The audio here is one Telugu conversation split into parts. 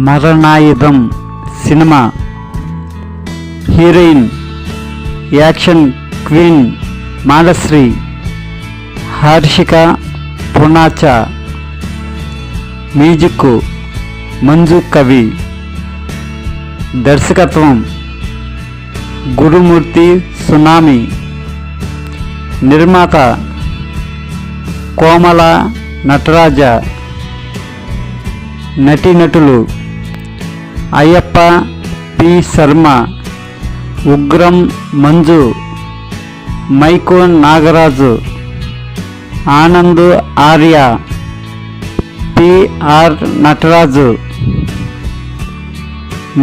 మరణాయుధం cinema heroine action queen Malashri, Harshika Poonacha, music Manju Kavi, దర్శకత్వం గురుమూర్తి సునామి, నిర్మాత కోమల నటరాజ, నటీనటులు అయ్యప్ప పి శర్మ, ఉగ్రం మంజు, మైకో నాగరాజు, ఆనంద్ ఆర్య, పిఆర్ నటరాజు.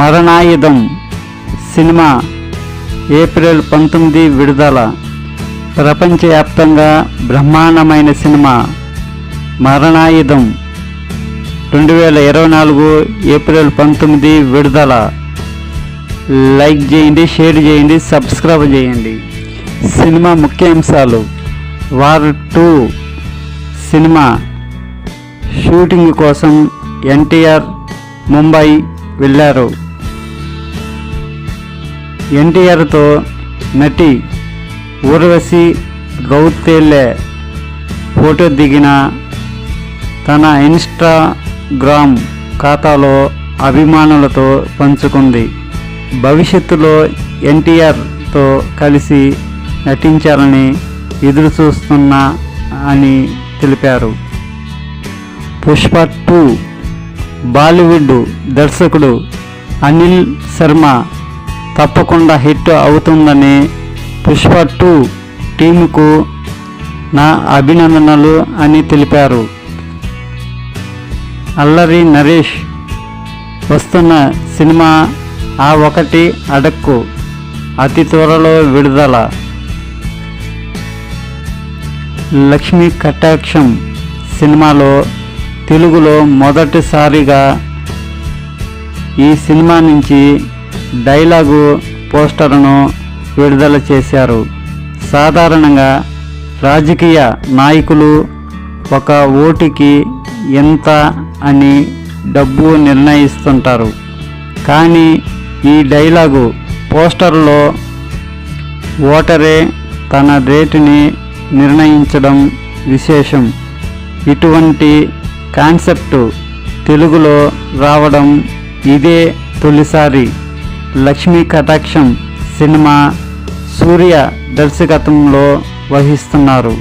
మరణాయుధం సినిమా ఏప్రిల్ 19 విడుదల. ప్రపంచవ్యాప్తంగా బ్రహ్మాండమైన సినిమా మరణాయుధం 2024 ఏప్రిల్ 19 విడుదల. లైక్ చేయండి, షేర్ చేయండి, సబ్స్క్రైబ్ చేయండి. సినిమా ముఖ్యాంశాలు: వార్ 2 సినిమా షూటింగ్ కోసం ఎన్టీఆర్ ముంబై వెళ్ళారు. ఎన్టీఆర్తో నటి ఊర్వశి రౌతేలే ఫోటో దిగిన తన ఇన్స్టాగ్రామ్ ఖాతాలో అభిమానులతో పంచుకుంది. భవిష్యత్తులో ఎన్టీఆర్తో కలిసి నటించాలని ఎదురు చూస్తున్నా అని తెలిపారు. పుష్ప 2 బాలీవుడ్ దర్శకుడు అనిల్ శర్మ తప్పకుండా హిట్ అవుతుందని పుష్ప 2 టీముకు నా అభినందనలు అని తెలిపారు. అల్లరి నరేష్ వస్తున్న సినిమా ఆ ఒకటి అడక్కు అతి త్వరలో విడుదల. లక్ష్మీ కటాక్షం సినిమాలో తెలుగులో మొదటిసారిగా ఈ సినిమా నుంచి డైలాగు పోస్టర్ను విడుదల చేశారు. సాధారణంగా రాజకీయ నాయకులు ఒక ఓటుకి ఎంత అని డబ్బు నిర్ణయిస్తుంటారు. కానీ ఈ డైలాగు పోస్టర్లో ఓటరే తన రేటుని నిర్ణయించడం విశేషం. ఇటువంటి కాన్సెప్ట్ తెలుగులో రావడం ఇదే తొలిసారి. లక్ష్మీ కటాక్షం సినిమా సూర్య దర్శకత్వంలో వహిస్తున్నారు.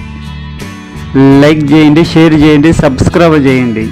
లైక్ చేయండి, షేర్ చేయండి, సబ్స్క్రైబ్ చేయండి.